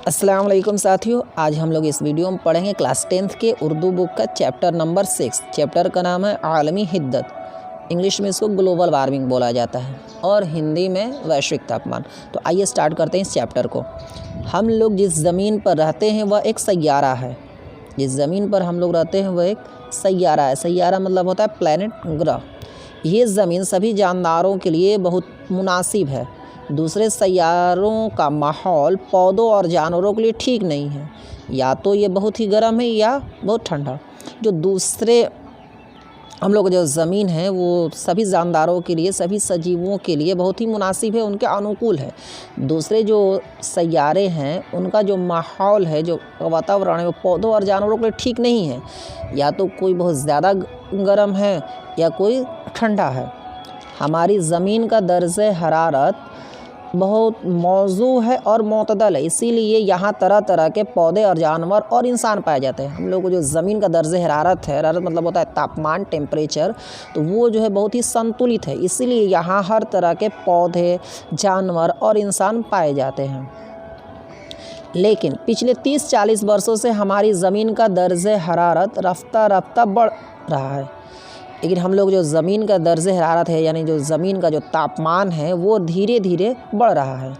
अस्सलाम वालेकुम साथियों, आज हम लोग इस वीडियो में पढ़ेंगे क्लास 10th के उर्दू बुक का चैप्टर नंबर 6। चैप्टर का नाम है आलमी हिद्दत। इंग्लिश में इसको ग्लोबल वार्मिंग बोला जाता है और हिंदी में वैश्विक तापमान। तो आइए स्टार्ट करते हैं इस चैप्टर को। हम लोग जिस ज़मीन पर रहते हैं वह एक सैयारा है। जिस ज़मीन पर हम लोग रहते हैं वह एक सैयारा है। सैयारा मतलब होता है प्लैनेट, ग्रह। ये ज़मीन सभी जानदारों के लिए बहुत मुनासिब है। दूसरे सैयारों का माहौल पौधों और जानवरों के लिए ठीक नहीं है। या तो ये बहुत ही गर्म है या बहुत ठंडा। जो दूसरे हम लोग जो ज़मीन है वो सभी जानदारों के लिए, सभी सजीवों के लिए बहुत ही मुनासिब है, उनके अनुकूल है। दूसरे जो सैयारे हैं उनका जो माहौल है, जो वातावरण है, वो पौधों और जानवरों के लिए ठीक नहीं है। या तो कोई बहुत ज़्यादा गर्म है या कोई ठंडा है। हमारी ज़मीन का दर्जे हरारत बहुत मौजू है और मोतदल है, इसीलिए यहाँ तरह तरह के पौधे और जानवर और इंसान पाए जाते हैं। हम लोग को जो ज़मीन का दर्जे हरारत है, हरारत मतलब होता है तापमान, टेम्परेचर, तो वो जो है बहुत ही संतुलित है, इसीलिए यहाँ हर तरह के पौधे, जानवर और इंसान पाए जाते हैं। लेकिन पिछले 30-40 वर्षों से हमारी ज़मीन का दर्जे हरारत रफ्ता रफ्ता बढ़ रहा है। लेकिन हम लोग जो ज़मीन का दर्जे हरारत है, यानी जो ज़मीन का जो तापमान है, वो धीरे धीरे बढ़ रहा है।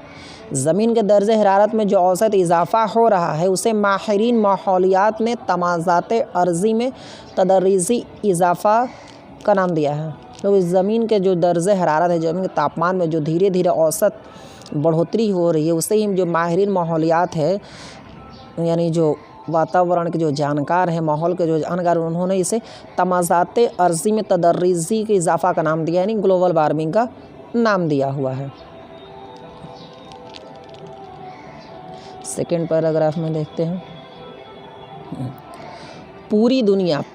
ज़मीन के दर्जे हरारत में जो औसत इजाफ़ा हो रहा है उसे माहिरीन माहौलियात ने तमाज़ात अर्ज़ी में तदरीजी इजाफ़ा का नाम दिया है। तो इस ज़मीन के जो दर्जे हरारत है, ज़मीन के तापमान में जो धीरे धीरे औसत बढ़ोतरी हो रही है, उससे ही जो माहिरीन माहौलियात है, यानी जो वातावरण के जो जानकार हैं, माहौल के जो जानकार, उन्होंने इसे तमाज़ात अर्ज़ी में तदरीजी के इजाफ़ा का नाम दिया, यानी ग्लोबल वार्मिंग का नाम दिया हुआ है। सेकेंड पैराग्राफ में देखते हैं। पूरी दुनिया में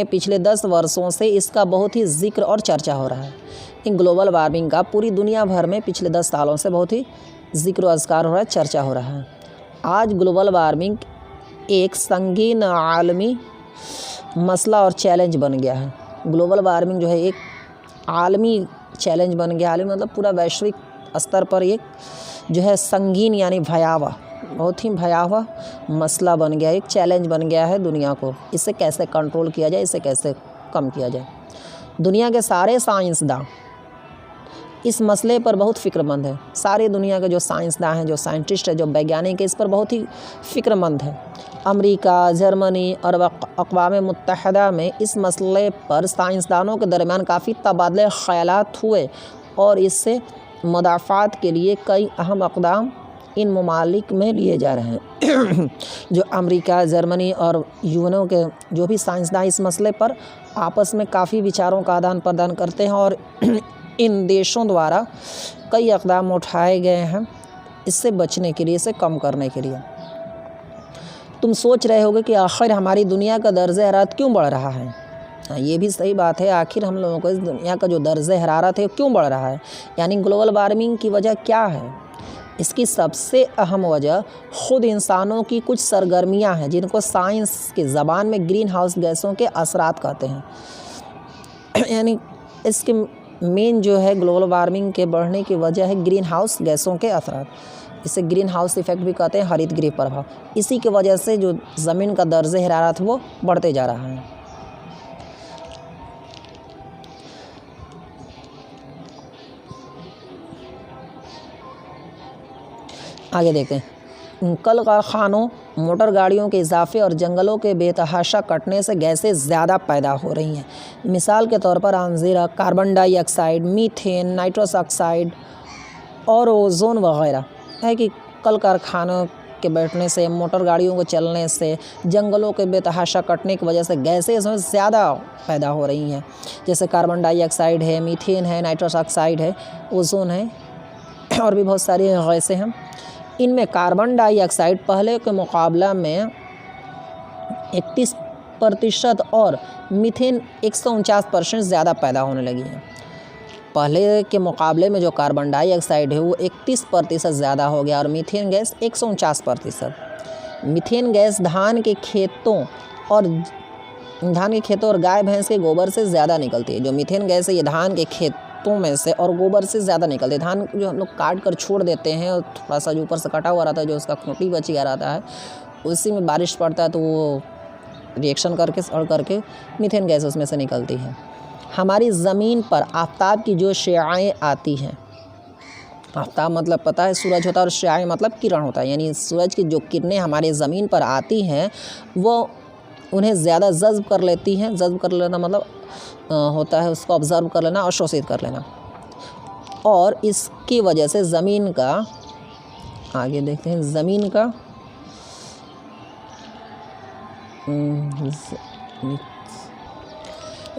पिछले 10 वर्षों से इसका बहुत ही जिक्र और चर्चा हो रहा है। इन ग्लोबल वार्मिंग का पूरी दुनिया भर में पिछले 10 सालों से बहुत ही जिक्र अज़कार हो रहा है, चर्चा हो रहा है। आज ग्लोबल वार्मिंग एक संगीन आलमी मसला और चैलेंज बन गया है। ग्लोबल वार्मिंग जो है एक आलमी चैलेंज बन गया। आलमी मतलब पूरा वैश्विक स्तर पर एक जो है संगीन यानी भयावह, बहुत ही भयावह मसला बन गया, एक चैलेंज बन गया है दुनिया को। इसे कैसे कंट्रोल किया जाए, इसे कैसे कम किया जाए। दुनिया के सारे साइंसदान इस मसले पर बहुत फ़िक्रमंद है। सारे दुनिया के जो साइंसदान हैं, जो साइंटिस्ट हैं, जो वैज्ञानिक हैं, इस पर बहुत ही फ़िक्रमंद है। अमेरिका, जर्मनी और अक़वाम मुत्तहिदा में इस मसले पर साइंसदानों के दरमियान काफ़ी तबादले ख़यालात हुए और इससे मुदाफ़ात के लिए कई अहम इक़दाम इन ममालिक में लिए जा रहे हैं। जो अमेरिका, जर्मनी और यूएनओ के जो भी साइंसदान इस मसले पर आपस में काफ़ी विचारों का आदान प्रदान करते हैं और इन देशों द्वारा कई इक़दाम उठाए गए हैं इससे बचने के लिए, इसे कम करने के लिए। तुम सोच रहे होगे कि आखिर हमारी दुनिया का दर्जे हरारत क्यों बढ़ रहा है। ये भी सही बात है, आखिर हम लोगों को इस दुनिया का जो दर्जे हरारत है क्यों बढ़ रहा है, यानी ग्लोबल वार्मिंग की वजह क्या है। इसकी सबसे अहम वजह ख़ुद इंसानों की कुछ सरगर्मियाँ हैं, जिनको साइंस की ज़बान में ग्रीन हाउस गैसों के असरात कहते हैं। यानी इसके मेन जो है ग्लोबल वार्मिंग के बढ़ने की वजह है ग्रीन हाउस गैसों के असरात। इसे ग्रीन हाउस इफ़ेक्ट भी कहते हैं, हरित गृह प्रभाव। इसी की वजह से जो ज़मीन का दर्जे हरारत वो बढ़ते जा रहा है। आगे देखते हैं। कल कारखानों, मोटर गाड़ियों के इजाफे और जंगलों के बेतहाशा कटने से गैसें ज़्यादा पैदा हो रही हैं। मिसाल के तौर पर अंजीरा, carbon dioxide, methane, nitrous oxide और ओजोन वगैरह है कि कल कारखानों के बैठने से, मोटर गाड़ियों के चलने से, जंगलों के बेतहाशा कटने की वजह से गैसें इसमें ज़्यादा पैदा हो रही हैं। जैसे कार्बन डाइऑक्साइड है, मीथेन है, नाइट्रस ऑक्साइड है, ओजोन है और भी बहुत सारी गैसें हैं। इनमें कार्बन डाइऑक्साइड पहले के मुकाबला में 31% और मीथेन 149% ज़्यादा पैदा होने लगी है। पहले के मुकाबले में जो कार्बन डाइऑक्साइड है वो 31% ज़्यादा हो गया और मीथेन गैस 149%। मीथेन गैस धान के खेतों और गाय भैंस के गोबर से ज़्यादा निकलती है। जो मीथेन गैस है ये धान के खेत खेतों में से और गोबर से ज़्यादा निकलते। धान जो हम लोग काट कर छोड़ देते हैं और थोड़ा सा जो ऊपर से कटा हुआ रहता है, जो उसका खूंटी बच गया रहता है, उसी में बारिश पड़ता है तो वो रिएक्शन करके सड़ करके मीथेन गैस उसमें से निकलती है। हमारी ज़मीन पर आफ़ताब की जो शुआएँ आती हैं, आफ़ताब मतलब पता है सूरज होता है और शुआएँ मतलब किरण होता है, यानी सूरज की जो किरणें हमारे ज़मीन पर आती हैं वो उन्हें ज़्यादा जज़्ब कर लेती हैं। जज़्ब कर लेना मतलब होता है उसको ऑब्ज़र्व कर लेना, अवशोषित कर लेना, और इसकी वजह से ज़मीन का, आगे देखते हैं, ज़मीन का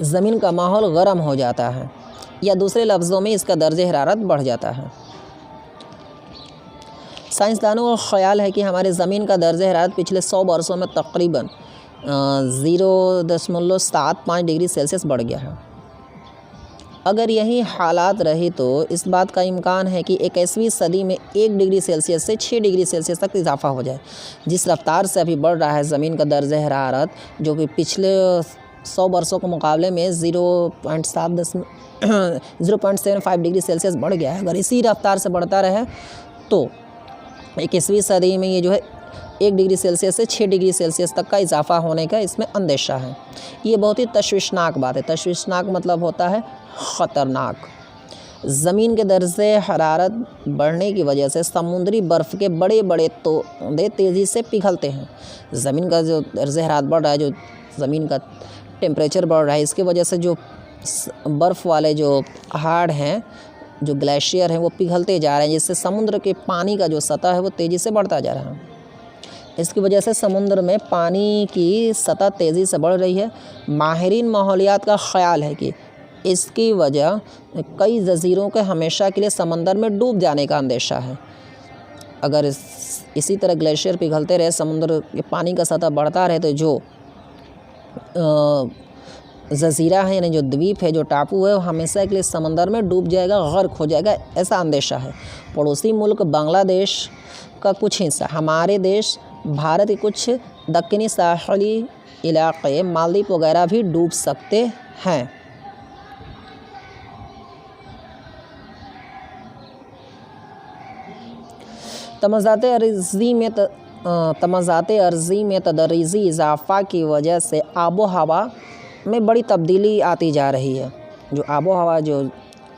ज़मीन का माहौल गर्म हो जाता है, या दूसरे लफ्ज़ों में इसका दर्जे हरारत बढ़ जाता है। साइंसदानों का ख़्याल है कि हमारे ज़मीन का दर्जे हरारत पिछले 100 वर्षों में तकरीबन 0.75 डिग्री सेल्सियस बढ़ गया है। अगर यही हालात रही तो इस बात का इम्कान है कि 21वीं सदी में 1 डिग्री सेल्सियस से 6 डिग्री सेल्सियस तक इजाफा हो जाए। जिस रफ्तार से अभी बढ़ रहा है ज़मीन का दर्जे हरारत, जो कि पिछले 100 वर्षों के मुकाबले में 0.75 डिग्री सेल्सियस बढ़ गया है, अगर इसी रफ्तार से बढ़ता रहे तो 21वीं सदी में ये जो है 1 डिग्री सेल्सियस से 6 डिग्री सेल्सियस तक का इजाफा होने का इसमें अंदेशा है। ये बहुत ही तशवीशनाक बात है। तशवीशनाक मतलब होता है ख़तरनाक। ज़मीन के दर्जे हरारत बढ़ने की वजह से समुद्री बर्फ़ के बड़े बड़े तोदे तेज़ी से पिघलते हैं। ज़मीन का जो दर्जे हरारत बढ़ रहा है, जो ज़मीन का टेम्परेचर बढ़ रहा है, इसकी वजह से जो बर्फ़ वाले जो पहाड़ हैं, जो ग्लेशियर हैं, वो पिघलते जा रहे हैं, जिससे समुद्र के पानी का जो सतह है वो तेज़ी से बढ़ता जा रहा है। इसकी वजह से समुद्र में पानी की सतह तेज़ी से बढ़ रही है। माहिरीन माहौलियात का ख़्याल है कि इसकी वजह कई जज़ीरों के हमेशा के लिए समंदर में डूब जाने का अंदेशा है। अगर इसी तरह ग्लेशियर पिघलते रहे, समुद्र के पानी का सतह बढ़ता रहे, तो जो जज़ीरा है, यानी जो द्वीप है, जो टापू है, वो हमेशा के लिए समंदर में डूब जाएगा, गर्क हो जाएगा, ऐसा अंदेशा है। पड़ोसी मुल्क बांग्लादेश का कुछ हिस्सा, हमारे देश भारत के कुछ दक्कनी साहली इलाक़े, मालदीव वगैरह भी डूब सकते हैं। तमाज़ात अर्ज़ी में तदरीजी इजाफ़ा की वजह से आबो हवा में बड़ी तब्दीली आती जा रही है। जो आबो हवा, जो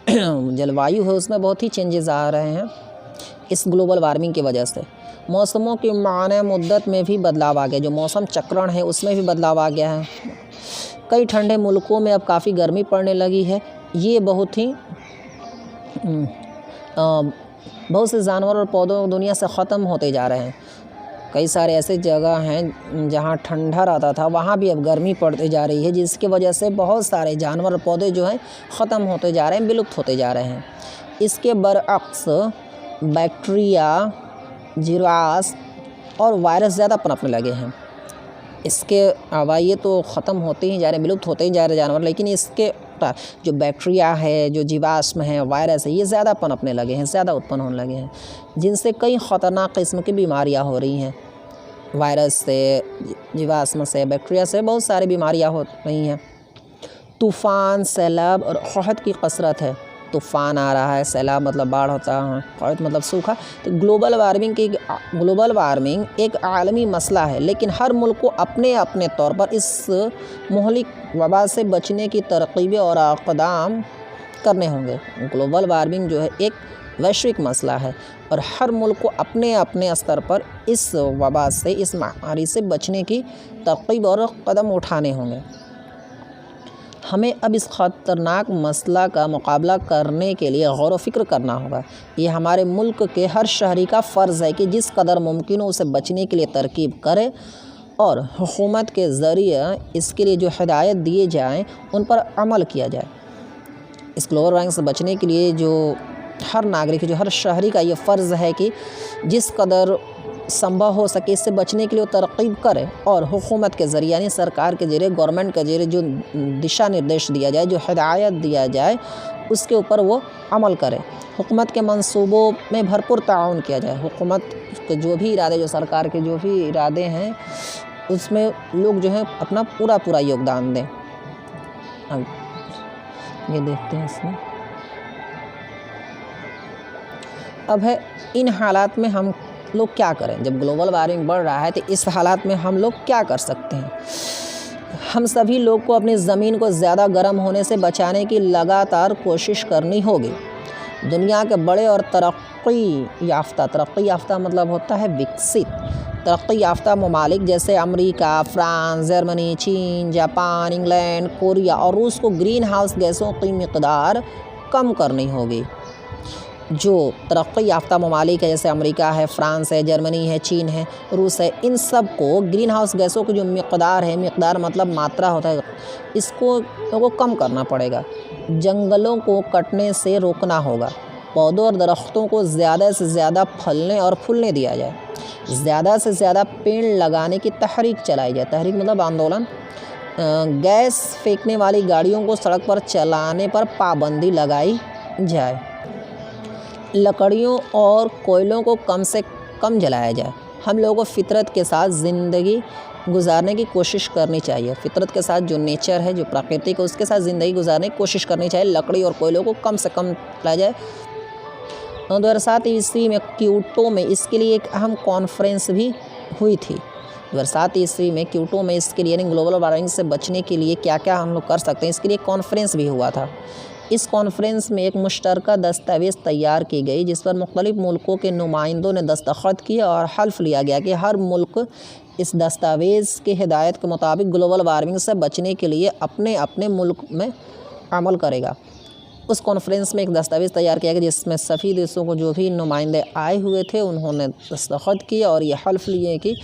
जलवायु है, उसमें बहुत ही चेंजेस आ रहे हैं इस ग्लोबल वार्मिंग की वजह से। मौसमों की माने मुद्दत में भी बदलाव आ गया, जो मौसम चक्रण है उसमें भी बदलाव आ गया है। कई ठंडे मुल्कों में अब काफ़ी गर्मी पड़ने लगी है। ये बहुत से जानवर और पौधों दुनिया से ख़त्म होते जा रहे हैं। कई सारे ऐसे जगह हैं जहाँ ठंडा रहता था, वहाँ भी अब गर्मी पड़ती जा रही है, जिसकी वजह से बहुत सारे जानवर और पौधे जो हैं ख़त्म होते जा रहे हैं, विलुप्त होते जा रहे हैं। इसके बरअक्स बैक्टीरिया, जीवाश्म और वायरस ज़्यादा पनपने लगे हैं। इसके अलावा ये तो ख़त्म होते ही जा रहे हैं, विलुप्त होते ही जा रहे जानवर, लेकिन इसके जो बैक्टीरिया है, जो जीवाश्म है, वायरस है, ये ज़्यादा पनपने लगे हैं, ज़्यादा उत्पन्न होने लगे हैं, जिनसे कई ख़तरनाक किस्म की बीमारियां हो रही हैं। वायरस से, जीवाश्म से, बैक्टीरिया से बहुत सारी बीमारियां हो रही हैं। तूफ़ान, सैलाब और क़हत की कसरत है। तूफ़ान आ रहा है, सैलाब मतलब बाढ़ होता है, क़हत मतलब सूखा। तो ग्लोबल वार्मिंग एक आलमी मसला है, लेकिन हर मुल्क को अपने अपने तौर पर इस मुहलिक वबा से बचने की तरकीबें और इक़दाम करने होंगे। ग्लोबल वार्मिंग जो है एक वैश्विक मसला है और हर मुल्क को अपने अपने स्तर पर इस वबा से, इस महामारी से बचने की तरकीब और कदम उठाने होंगे। हमें अब इस ख़तरनाक मसला का मुकाबला करने के लिए गौर व फ़िक्र करना होगा। ये हमारे मुल्क के हर शहरी का फ़र्ज़ है कि जिस कदर मुमकिन हो उसे बचने के लिए तरकीब करे और हुकूमत के ज़रिए इसके लिए जो हिदायत दिए जाएँ उन पर अमल किया जाए। इस ग्लोबल वार्मिंग से बचने के लिए जो हर नागरिक, जो हर शहरी का ये फ़र्ज़ है कि जिस कदर संभव हो सके इससे बचने के लिए तरकीब करे और हुकूमत के ज़रिए, यानी सरकार के ज़रिए, गवर्नमेंट के ज़रिए जो दिशा निर्देश दिया जाए, जो हिदायत दिया जाए, उसके ऊपर वो अमल करे। हुकूमत के मंसूबों में भरपूर ताउन किया जाए। हुकूमत के जो भी इरादे, जो सरकार के जो भी इरादे हैं, उसमें लोग जो है अपना पूरा योगदान दें। अब ये देखते हैं इसमें अब है इन हालात में हम लोग क्या करें। जब ग्लोबल वार्मिंग बढ़ रहा है तो इस हालात में हम लोग क्या कर सकते हैं। हम सभी लोग को अपनी ज़मीन को ज़्यादा गर्म होने से बचाने की लगातार कोशिश करनी होगी। दुनिया के बड़े और तरक्की याफ्ता मतलब होता है विकसित, तरक्की याफ्ता ममालिक जैसे अमेरिका, फ्रांस, जर्मनी, चीन, जापान, इंग्लैंड, कोरिया और रूस को ग्रीन हाउस गैसों की मिक़दार कम करनी होगी। जो तरक्की याफ्ता ममालिक है जैसे अमेरिका है, फ्रांस है, जर्मनी है, चीन है, रूस है, इन सब को ग्रीन हाउस गैसों की जो मिक़दार है, मिक़दार मतलब मात्रा होता है, इसको कम करना पड़ेगा। जंगलों को कटने से रोकना होगा। पौधों और दरख्तों को ज़्यादा से ज़्यादा फलने और फूलने दिया जाए। ज़्यादा से ज़्यादा पेड़ लगाने की तहरीक चलाई जाए। तहरीक मतलब आंदोलन। गैस फेंकने वाली गाड़ियों को सड़क पर चलाने पर पाबंदी लगाई जाए। लकड़ियों और कोयलों को कम से कम जलाया जाए। हम लोगों को फितरत के साथ ज़िंदगी गुजारने की कोशिश करनी चाहिए। फितरत के साथ जो नेचर है, जो प्राकृतिक है, उसके साथ ज़िंदगी गुजारने की कोशिश करनी चाहिए। लकड़ी और कोयलों को कम से कम लाया जाए। 2007 ईस्वी में क्योटो में इसके लिए एक अहम कॉन्फ्रेंस भी हुई थी। 2007 ईस्वी में क्योटो में इसके लिए यानी ग्लोबल वार्मिंग से बचने के लिए क्या क्या हम लोग कर सकते हैं, इसके लिए कॉन्फ्रेंस भी हुआ था। इस कॉन्फ्रेंस में एक मुश्तरका दस्तावेज़ तैयार की गई जिस पर मुख्तलिफ मुल्कों के नुमाइंदों ने दस्तखत किए और हल्फ लिया गया कि हर मुल्क इस दस्तावेज़ के हिदायत के मुताबिक ग्लोबल वार्मिंग से बचने के लिए अपने अपने मुल्क में अमल करेगा। उस कॉन्फ्रेंस में एक दस्तावेज़ तैयार किया गया जिसमें सभी देशों को जो भी नुमाइंदे आए हुए थे उन्होंने दस्तखत किए और ये हल्फ लिए कि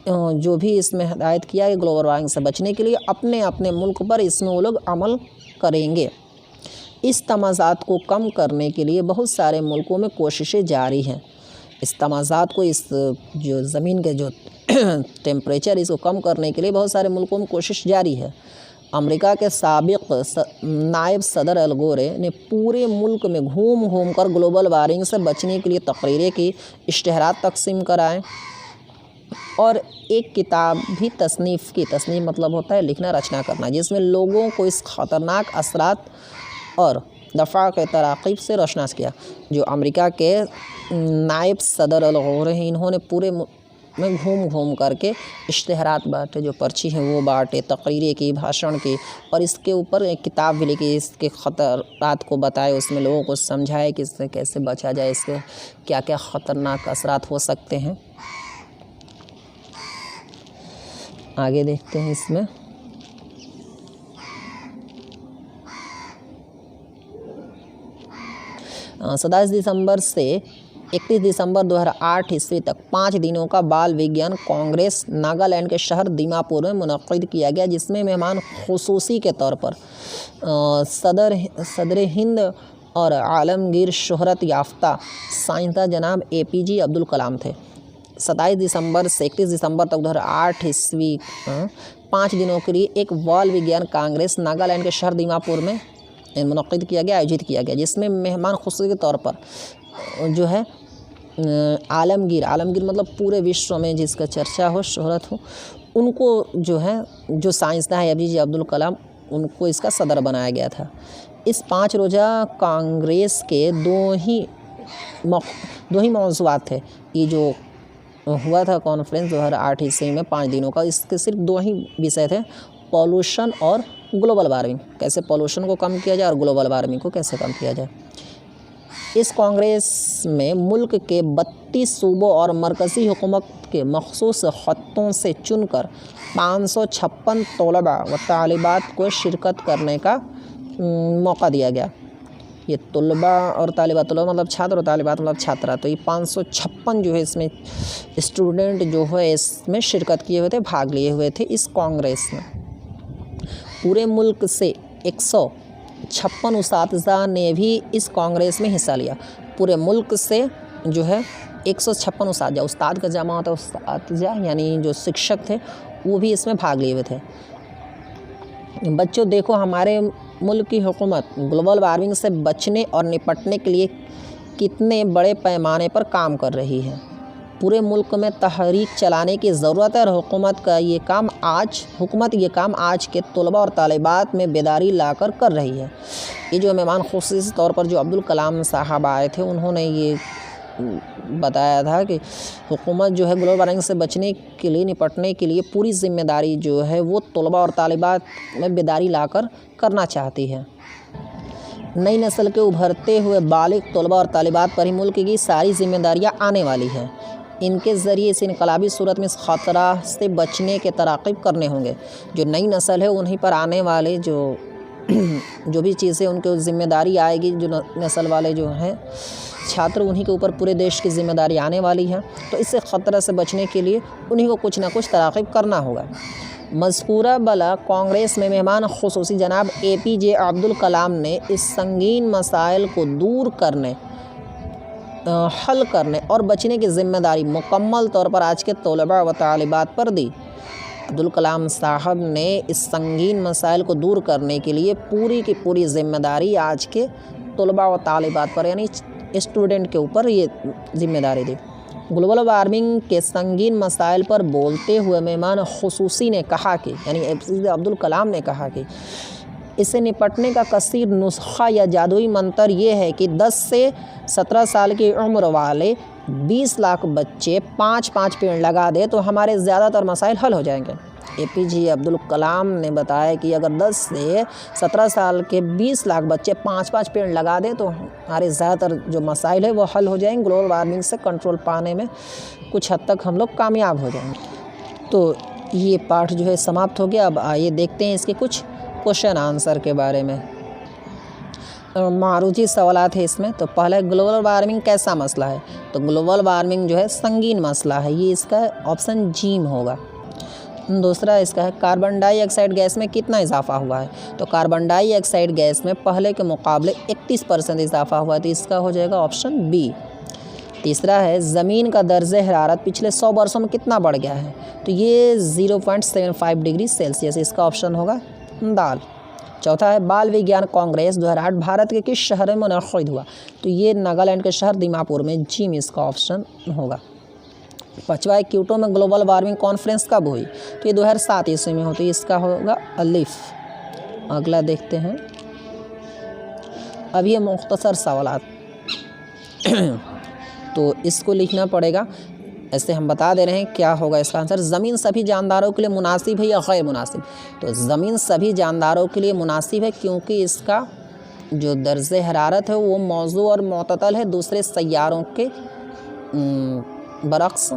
जो भी इसमें हिदायत किया है ग्लोबल वार्मिंग से बचने के लिए अपने अपने मुल्क पर इसमें वो लोग अमल करेंगे। इस तमाज़ात को कम करने के लिए बहुत सारे मुल्कों में कोशिशें जारी हैं। इस तमाज़ात को, इस जो ज़मीन के जो टेम्परेचर, इसको कम करने के लिए बहुत सारे मुल्कों में कोशिश जारी है। अमेरिका के साबिक़ नायब सदर अल गोरे ने पूरे मुल्क में घूम घूम कर ग्लोबल वार्मिंग से बचने के लिए तकरीरें की, इश्तिहारात तकसीम कराएँ और एक किताब भी तसनीफ़ की। तसनीफ़ मतलब होता है लिखना, रचना करना, जिसमें लोगों को इस ख़तरनाक असरात और दफ़ा के तराक़ीब से रोशनास किया। जो अमेरिका के नायब सदर अल गोरे हैं, इन्होंने पूरे में घूम घूम करके इश्तिहारात बाँटे, जो पर्ची हैं वो बाँटे, तकरीरें की, भाषण की और इसके ऊपर एक किताब भी लिखी, इसके ख़तरात को बताए, उसमें लोगों को समझाए कि इससे कैसे बचा जाए, इसके क्या क्या ख़तरनाक असरात हो सकते हैं। आगे देखते हैं इसमें। 27 दिसंबर से 31 दिसंबर 2008 ईस्वी तक 5 दिनों का बाल विज्ञान कांग्रेस नागालैंड के शहर दीमापुर में मुनक़्क़िद किया गया, जिसमें मेहमान ख़ुसूसी के तौर पर सदर हिंद और आलमगीर शोहरत याफ्ता साइंसदान जनाब APJ अब्दुल कलाम थे। 27 दिसंबर से 31 दिसंबर तक 2008 ईस्वी 5 दिनों के लिए एक बाल विज्ञान कांग्रेस नागालैंड के शहर दीमापुर में मुनक़्क़िद किया गया, आयोजित किया गया, जिसमें मेहमान ख़ुसूसी के तौर पर जो है आलमगीर मतलब पूरे विश्व में जिसका चर्चा हो, शोहरत हो, उनको जो है, जो साइंसदान है APJ अब्दुल कलाम, उनको इसका सदर बनाया गया था। इस 5 रोज़ा कांग्रेस के दो ही मौज़ूआत थे। ये जो हुआ था कॉन्फ्रेंस 2008 ईस्वी में 5 दिनों का, इसके सिर्फ 2 ही विषय थे, पॉल्यूशन और ग्लोबल वार्मिंग। कैसे पॉल्यूशन को कम किया जाए और ग्लोबल वार्मिंग को कैसे कम किया जाए। इस कांग्रेस में मुल्क के 32 सूबों और मरकज़ी हुकूमत के मखसूस ख़त्तों से चुनकर 556 तलबा व तालिबात को शिरकत करने का मौका दिया गया। ये तलबा और तालिबात, तलबा मतलब छात्र और तालिबात मतलब छात्रा, तो ये 556 जो है इसमें स्टूडेंट जो है इसमें शिरकत किए हुए थे, भाग लिए हुए थे इस कांग्रेस में। पूरे मुल्क से 156 उस्ताज़ा ने भी इस कांग्रेस में हिस्सा लिया। पूरे मुल्क से जो है 156 उस्ताद का जमा होता है उस्ताज़ा, यानी जो शिक्षक थे वो भी इसमें भाग लिए हुए थे। बच्चों देखो, हमारे मुल्क की हुकूमत ग्लोबल वार्मिंग से बचने और निपटने के लिए कितने बड़े पैमाने पर काम कर रही है। पूरे मुल्क में तहरीक चलाने की ज़रूरत है और हुकूमत ये काम आज के तलबा और तालिबात में बेदारी लाकर कर रही है। ये जो मेहमान ख़ुसूसी तौर पर जो अब्दुल कलाम साहब आए थे, उन्होंने ये बताया था कि हुकूमत जो है ग्लोबल वार्मिंग से बचने के लिए, निपटने के लिए पूरी ज़िम्मेदारी जो है वो तलबा और तालिबात में बेदारी लाकर करना चाहती है। नई नस्ल के उभरते हुए बालिग तलबा और तालिबात पर ही मुल्क की सारी जिम्मेदारियाँ आने वाली हैं। इनके ज़रिए इस इनकलाबी सूरत में इस ख़तरा से बचने के तराक़ीब करने होंगे। जो नई नस्ल है उन्हीं पर आने वाले जो भी चीज़ें उनकी ज़िम्मेदारी आएगी, जो नस्ल वाले जो हैं छात्र, उन्हीं के ऊपर पूरे देश की ज़िम्मेदारी आने वाली है। तो इससे ख़तरा से बचने के लिए उन्हीं को कुछ ना कुछ तराक़ीब करना होगा। मज़कूरा बला कांग्रेस में मेहमान ख़ुसूसी जनाब APJ अब्दुल कलाम ने इस संगीन मसाइल को दूर करने, हल करने और बचने की ज़िम्मेदारी मुकम्मल तौर पर आज के तलबा व तालिबात पर दी। अब्दुल कलाम साहब ने इस संगीन मसाइल को दूर करने के लिए पूरी की पूरी ज़िम्मेदारी आज के तलबा व तालिबात पर, यानी स्टूडेंट के ऊपर ये ज़िम्मेदारी दी। ग्लोबल वार्मिंग के संगीन मसाइल पर बोलते हुए मेहमान ख़ुसूसी ने कहा कि, यानी APJ अब्दुल कलाम ने कहा कि इससे निपटने का कसीर नुस्खा या जादुई मंत्र ये है कि 10 से 17 साल की उम्र वाले 20 लाख बच्चे 5-5 पेड़ लगा दे तो हमारे ज़्यादातर मसाइल हल हो जाएंगे। APJ अब्दुल कलाम ने बताया कि अगर 10 से 17 साल के 20 लाख बच्चे 5-5 पेड़ लगा दें तो हमारे ज़्यादातर जो मसाइल है वो हल हो जाएंगे। ग्लोबल वार्मिंग से कंट्रोल पाने में कुछ हद तक हम लोग कामयाब हो जाएंगे। तो ये पाठ जो है समाप्त हो गया। अब आइए देखते हैं इसके कुछ क्वेश्चन आंसर के बारे में। मारूजी सवालात है इसमें। तो पहला, ग्लोबल वार्मिंग कैसा मसला है? तो ग्लोबल वार्मिंग जो है संगीन मसला है, ये इसका ऑप्शन जीम होगा। दूसरा इसका है, कार्बन डाइऑक्साइड गैस में कितना इजाफा हुआ है? तो कार्बन डाइऑक्साइड गैस में पहले के मुकाबले 31% इजाफा हुआ है, तो इसका हो जाएगा ऑप्शन बी। तीसरा है, ज़मीन का दर्जे हरारत पिछले 100 वर्षों में कितना बढ़ गया है? तो ये 0.75 डिग्री सेल्सियस, इसका ऑप्शन होगा दाल। चौथा है, बाल विज्ञान कांग्रेस 2008 भारत के किस शहर में मुनक़िद हुआ? तो ये नागालैंड के शहर दीमापुर में, जीम इसका ऑप्शन होगा। पाँचवा है, क्योटो में ग्लोबल वार्मिंग कॉन्फ्रेंस कब हुई? तो ये 2007 ईस्वी में होती है, इसका होगा अलिफ। अगला देखते हैं। अब ये मुख्तसर सवालात तो इसको लिखना पड़ेगा, ऐसे हम बता दे रहे हैं क्या होगा इसका आंसर। ज़मीन सभी जानदारों के लिए मुनासिब है या गैर मुनासिब? तो ज़मीन सभी जानदारों के लिए मुनासिब है क्योंकि इसका जो दर्जे हरारत है वो मौजू और मुतदल है दूसरे सैयारों के बरक्स।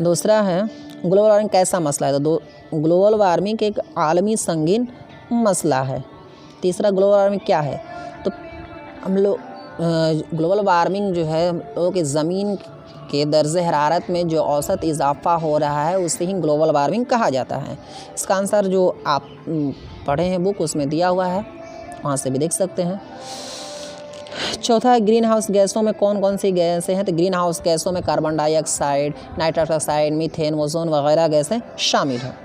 दूसरा है, ग्लोबल वार्मिंग कैसा मसला है? तो ग्लोबल वार्मिंग एक आलमी संगीन मसला है। तीसरा, ग्लोबल वार्मिंग क्या है? तो हम लोग ग्लोबल वार्मिंग जो है हम लोगों के ज़मीन के दर्जे हरारत में जो औसत इजाफा हो रहा है उसे ही ग्लोबल वार्मिंग कहा जाता है। इसका आंसर जो आप पढ़े हैं बुक उसमें दिया हुआ है, वहाँ से भी देख सकते हैं। चौथा है, ग्रीन हाउस गैसों में कौन कौन सी गैसें हैं? तो ग्रीन हाउस गैसों में carbon dioxide, nitrous oxide, methane, ozone वगैरह गैसें शामिल हैं।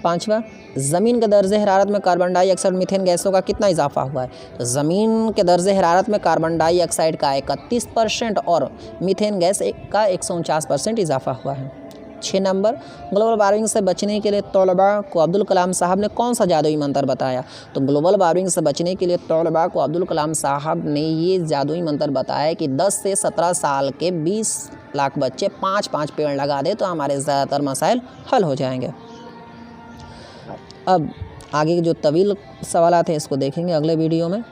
पाँचवा, ज़मीन के दर्जे हरारत में कार्बन डाइऑक्साइड, मीथेन गैसों का कितना इजाफा हुआ है? तो ज़मीन के दर्जे हरारत में कार्बन डाइऑक्साइड का 31% और मीथेन गैस का 149% इजाफा हुआ है। 6 नंबर, ग्लोबल वार्मिंग से बचने के लिए तलबा को अब्दुल कलाम साहब ने कौन सा जादुई मंत्र बताया? तो ग्लोबल वार्मिंग से बचने के लिए तलबा को अब्दुल कलाम साहब ने ये जादुई मंत्र बताया कि 10 से 17 साल के 20 लाख बच्चे 5-5 पेड़ लगा दे तो हमारे ज़्यादातर मसाइल हल हो जाएंगे। अब आगे के जो तवील सवालात हैं इसको देखेंगे अगले वीडियो में।